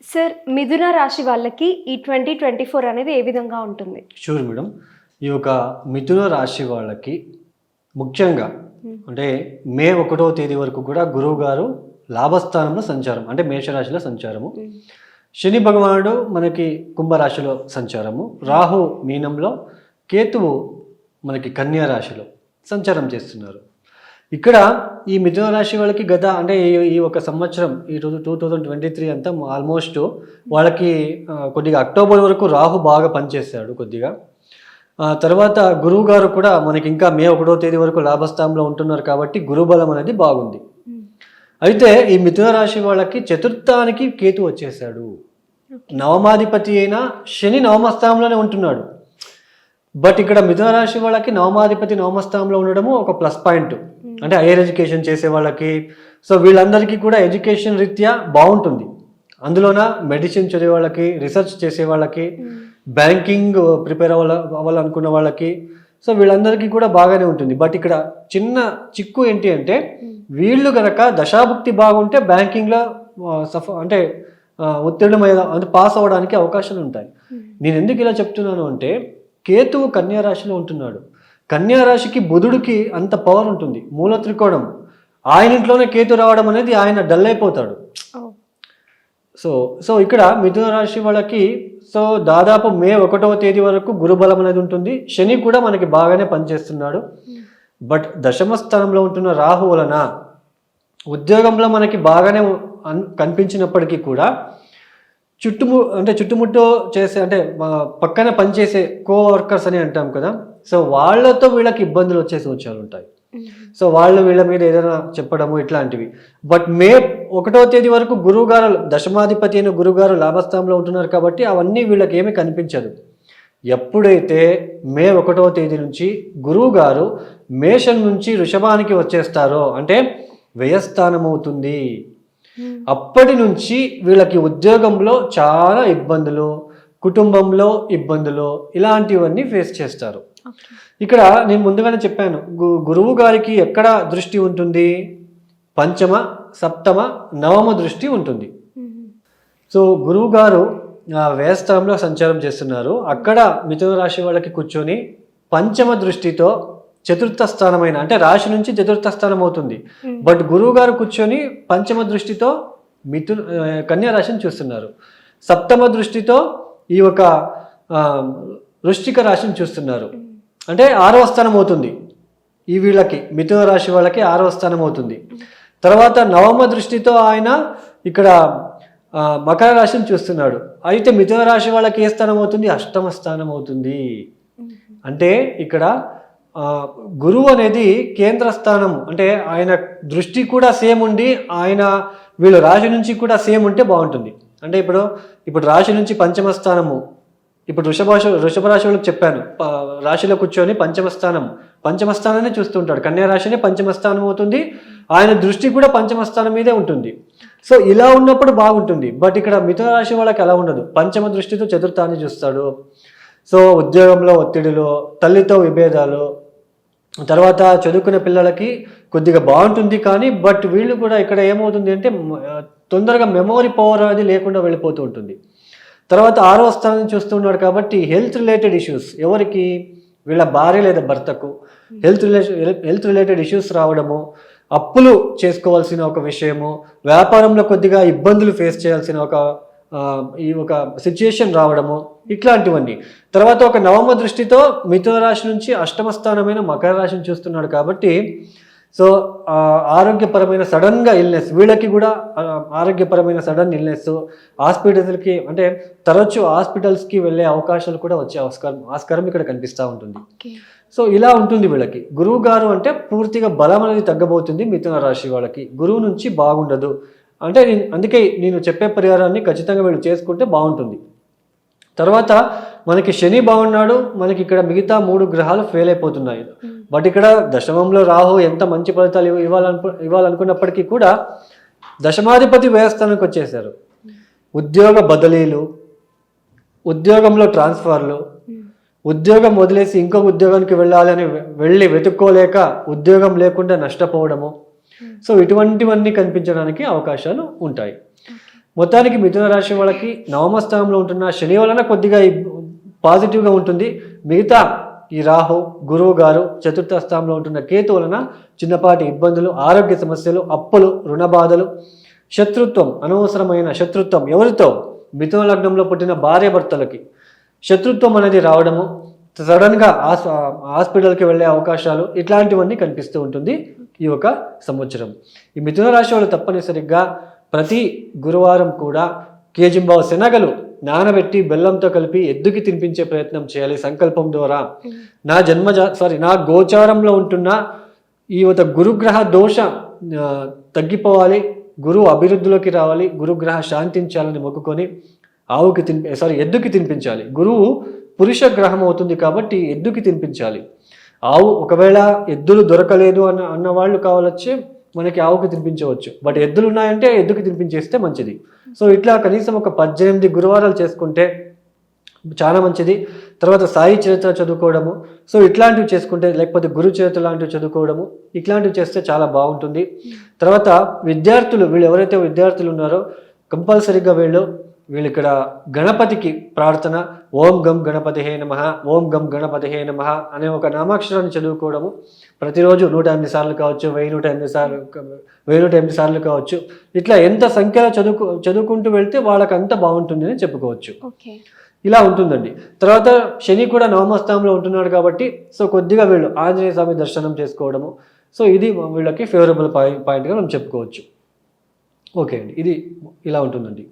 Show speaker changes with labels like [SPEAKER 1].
[SPEAKER 1] Sir మిథున రాశి వాళ్ళకి ఈ 2024 అనేది ఏ విధంగా ఉంటుంది?
[SPEAKER 2] Sure madam. ఈ యొక్క మిథున రాశి వాళ్ళకి ముఖ్యంగా అంటే మే 1వ తేదీ వరకు కూడా గురువు గారు లాభస్థానంలో సంచారం, అంటే మేషరాశిలో సంచారము, శని భగవానుడు మనకి కుంభరాశిలో సంచారము, రాహు మీనంలో, కేతువు మనకి కన్యా రాశిలో సంచారం చేస్తున్నారు. ఇక్కడ ఈ మిథున రాశి వాళ్ళకి గత అంటే ఈ ఒక సంవత్సరం ఈ 2023 అంతా ఆల్మోస్ట్ వాళ్ళకి కొద్దిగా అక్టోబర్ వరకు రాహు బాగా పనిచేస్తాడు కొద్దిగా. తర్వాత గురువు గారు కూడా మనకి ఇంకా మే 1వ తేదీ వరకు లాభస్థానంలో ఉంటున్నారు కాబట్టి గురుబలం అనేది బాగుంది. అయితే ఈ మిథున రాశి వాళ్ళకి చతుర్థానికి కేతు వచ్చేసాడు. నవమాధిపతి అయిన శని నవమస్థానంలోనే ఉంటున్నాడు. బట్ ఇక్కడ మిథున రాశి వాళ్ళకి నవమాధిపతి నవమస్థానంలో ఉండడము ఒక ప్లస్ పాయింట్. అంటే హైయర్ ఎడ్యుకేషన్ చేసే వాళ్ళకి, సో వీళ్ళందరికీ కూడా ఎడ్యుకేషన్ రీత్యా బాగుంటుంది. అందులోన మెడిసిన్ చదివే వాళ్ళకి, రీసెర్చ్ చేసే వాళ్ళకి, బ్యాంకింగ్ ప్రిపేర్ అవ్వాలనుకున్న వాళ్ళకి, సో వీళ్ళందరికీ కూడా బాగానే ఉంటుంది. బట్ ఇక్కడ చిన్న చిక్కు ఏంటి అంటే వీళ్ళు కనుక దశాభుక్తి బాగుంటే బ్యాంకింగ్లో అంటే ఉత్తీర్ణమైన అంటే పాస్ అవ్వడానికి అవకాశాలు ఉంటాయి. నేను ఎందుకు ఇలా చెప్తున్నాను అంటే కేతువు కన్యా రాశిలో ఉంటున్నాడు. కన్యా రాశికి బుధుడికి అంత పవర్ ఉంటుంది, మూల త్రికోణం. ఆయన ఇంట్లోనే కేతు రావడం అనేది ఆయన డల్ అయిపోతాడు. సో ఇక్కడ మిథున రాశి వాళ్ళకి సో దాదాపు మే 1వ తేదీ వరకు గురుబలం అనేది ఉంటుంది. శని కూడా మనకి బాగానే పనిచేస్తున్నాడు. బట్ దశమ స్థానంలో ఉంటున్న రాహు వలన ఉద్యోగంలో మనకి బాగానే కనిపించినప్పటికీ కూడా చుట్టుముట్టు చేసే అంటే పక్కన పనిచేసే కోవర్కర్స్ అని అంటాం కదా, సో వాళ్ళతో వీళ్ళకి ఇబ్బందులు వచ్చే సూచనలు ఉంటాయి. సో వాళ్ళు వీళ్ళ మీద ఏదైనా చెప్పడము ఇట్లాంటివి. బట్ మే 1వ తేదీ వరకు గురువు గారు దశమాధిపతి అయిన గురువు గారు లాభస్థానంలో ఉంటున్నారు కాబట్టి అవన్నీ వీళ్ళకి ఏమీ కనిపించదు. ఎప్పుడైతే మే 1వ తేదీ నుంచి గురువు గారు మేషం నుంచి వృషభానికి వచ్చేస్తారో అంటే వ్యయస్థానం అవుతుంది. అప్పటి నుంచి వీళ్ళకి ఉద్యోగంలో చాలా ఇబ్బందులు, కుటుంబంలో ఇబ్బందులు, ఇలాంటివన్నీ ఫేస్ చేస్తారు. ఇక్కడ నేను ముందుగానే చెప్పాను, గురువు గారికి ఎక్కడ దృష్టి ఉంటుంది? పంచమ, సప్తమ, నవమ దృష్టి ఉంటుంది. సో గురువు గారు వ్యయస్థానంలో సంచారం చేస్తున్నారు. అక్కడ మిథున రాశి వాళ్ళకి కూర్చొని పంచమ దృష్టితో చతుర్థ స్థానమైన అంటే రాశి నుంచి చతుర్థ స్థానం అవుతుంది. బట్ గురువు గారు కూర్చొని పంచమ దృష్టితో కన్యా రాశిని చూస్తున్నారు. సప్తమ దృష్టితో ఈ ఒక వృశ్చిక రాశిని చూస్తున్నారు. అంటే 6వ స్థానం అవుతుంది. ఈ వీళ్ళకి మిథున రాశి వాళ్ళకి 6వ స్థానం అవుతుంది. తర్వాత నవమ దృష్టితో ఆయన ఇక్కడ మకర రాశిని చూస్తున్నాడు. అయితే మిథున రాశి వాళ్ళకి ఏ స్థానం అవుతుంది? 8వ స్థానం అవుతుంది. అంటే ఇక్కడ గురువు అనేది కేంద్ర స్థానం, అంటే ఆయన దృష్టి కూడా సేమ్ ఉండి ఆయన వీళ్ళు రాశి నుంచి కూడా సేమ్ ఉంటే బాగుంటుంది. అంటే ఇప్పుడు రాశి నుంచి పంచమ స్థానము, ఇప్పుడు వృషభ రాశి వాళ్ళకి చెప్పాను, రాశిలో కూర్చొని పంచమ స్థానాన్ని చూస్తుంటాడు. కన్యా రాశినే పంచమ స్థానం అవుతుంది. ఆయన దృష్టి కూడా పంచమ స్థానం మీదే ఉంటుంది. సో ఇలా ఉన్నప్పుడు బాగుంటుంది. బట్ ఇక్కడ మిథున రాశి వాళ్ళకి అలా ఉండదు. పంచమ దృష్టితో చతుర్థాన్ని చూస్తాడు. సో ఉద్యోగంలో ఒత్తిడిలో, తల్లితో విభేదాలు, తర్వాత చదువుకునే పిల్లలకి కొద్దిగా బాగుంటుంది. కానీ బట్ వీళ్ళు కూడా ఇక్కడ ఏమవుతుంది అంటే తొందరగా మెమొరీ పవర్ అనేది లేకుండా వెళ్ళిపోతూ ఉంటుంది. తర్వాత 6వ స్థానాన్ని చూస్తున్నాడు కాబట్టి హెల్త్ రిలేటెడ్ ఇష్యూస్, ఎవరికి? వీళ్ళ భార్య లేదా భర్తకు హెల్త్ రిలేటెడ్ ఇష్యూస్ రావడము, అప్పులు చేసుకోవాల్సిన ఒక విషయము, వ్యాపారంలో కొద్దిగా ఇబ్బందులు ఫేస్ చేయాల్సిన ఒక సిచ్యుయేషన్ రావడము, ఇట్లాంటివన్నీ. తర్వాత ఒక నవమ దృష్టితో మిథున రాశి నుంచి 8వ స్థానమైన మకర రాశిని చూస్తున్నాడు కాబట్టి సో ఆరోగ్యపరమైన సడన్గా ఇల్నెస్, వీళ్ళకి కూడా ఆరోగ్యపరమైన సడన్ ఇల్నెస్, హాస్పిటల్స్కి అంటే తరచు హాస్పిటల్స్కి వెళ్ళే అవకాశాలు కూడా వచ్చే ఆస్కారం ఇక్కడ కనిపిస్తూ ఉంటుంది. సో ఇలా ఉంటుంది వీళ్ళకి. గురువు గారు అంటే పూర్తిగా బలం అనేది తగ్గబోతుంది మిథున రాశి వాళ్ళకి. గురువు నుంచి బాగుండదు. అంటే అందుకే నేను చెప్పే పరిహారాన్ని ఖచ్చితంగా వీళ్ళు చేసుకుంటే బాగుంటుంది. తర్వాత మనకి శని బాగున్నాడు, మనకి ఇక్కడ మిగతా 3 గ్రహాలు ఫెయిల్ అయిపోతున్నాయి. బట్ ఇక్కడ దశమంలో రాహు ఎంత మంచి ఫలితాలు ఇవ్వాలనుకున్నప్పటికీ కూడా దశమాధిపతి వ్యయస్థానానికి వచ్చేసారు. ఉద్యోగ బదిలీలు, ఉద్యోగంలో ట్రాన్స్ఫర్లు, ఉద్యోగం వదిలేసి ఇంకొక ఉద్యోగానికి వెళ్ళి వెతుక్కోలేక ఉద్యోగం లేకుండా నష్టపోవడము, సో ఇటువంటివన్నీ కనిపించడానికి అవకాశాలు ఉంటాయి. మొత్తానికి మిథున రాశి వాళ్ళకి నవమ స్థానంలో ఉంటున్న శని వలన కొద్దిగా పాజిటివ్గా ఉంటుంది. మిగతా ఈ రాహు గురువు గారు చతుర్థ స్థానంలో ఉంటున్న కేతు వలన చిన్నపాటి ఇబ్బందులు, ఆరోగ్య సమస్యలు, అప్పులు, రుణ బాధలు, శత్రుత్వం, అనవసరమైన శత్రుత్వం, ఎవరితో? మిథున లగ్నంలో పుట్టిన భార్య భర్తలకి శత్రుత్వం అనేది రావడము, సడన్గా హాస్పిటల్కి వెళ్ళే అవకాశాలు, ఇట్లాంటివన్నీ కనిపిస్తూ ఉంటుంది ఈ ఒక సంవత్సరం. ఈ మిథున రాశి వాళ్ళు తప్పనిసరిగా ప్రతి గురువారం కూడా కేజింబావు శనగలు నానబెట్టి బెల్లంతో కలిపి ఎద్దుకి తినిపించే ప్రయత్నం చేయాలి సంకల్పం ద్వారా. నా గోచారంలో ఉంటున్న ఈ ఒక గురుగ్రహ దోష తగ్గిపోవాలి, గురువు అభివృద్ధిలోకి రావాలి, గురుగ్రహ శాంతించాలని మొక్కుకొని ఎద్దుకి తినిపించాలి. గురువు పురుష గ్రహం అవుతుంది కాబట్టి ఎద్దుకి తినిపించాలి. ఆవు ఒకవేళ ఎద్దులు దొరకలేదు అన్న వాళ్ళు కావాలొచ్చి మనకి ఆవుకి తినిపించవచ్చు, బట్ ఎద్దులు ఉన్నాయంటే ఎద్దుకి తినిపించేస్తే మంచిది. సో ఇట్లా కనీసం ఒక 18 గురువారాలు చేసుకుంటే చాలా మంచిది. తర్వాత సాయి చరిత్ర చదువుకోవడము, సో ఇట్లాంటివి చేసుకుంటే, లేకపోతే గురు చరిత్ర లాంటివి చదువుకోవడము, ఇట్లాంటివి చేస్తే చాలా బాగుంటుంది. తర్వాత వీళ్ళు ఎవరైతే విద్యార్థులు ఉన్నారో కంపల్సరీగా వీళ్ళు ఇక్కడ గణపతికి ప్రార్థన, ఓం గం గణపతిహే నమః, ఓం గం గణపతిహే నమః అనే ఒక నామాక్షరాన్ని చదువుకోవడము ప్రతిరోజు 108 సార్లు కావచ్చు, 1108 సార్లు కావచ్చు. ఇట్లా ఎంత సంఖ్యలో చదువుకుంటూ వెళ్తే వాళ్ళకి అంత బాగుంటుంది అని చెప్పుకోవచ్చు. ఇలా ఉంటుందండి. తర్వాత శని కూడా నవమ స్థానంలో ఉంటున్నాడు కాబట్టి సో కొద్దిగా వీళ్ళు ఆంజనేయ స్వామి దర్శనం చేసుకోవడము, సో ఇది వీళ్ళకి ఫేవరబుల్ పాయింట్గా మనం చెప్పుకోవచ్చు. ఓకే అండి, ఇది ఇలా ఉంటుందండి.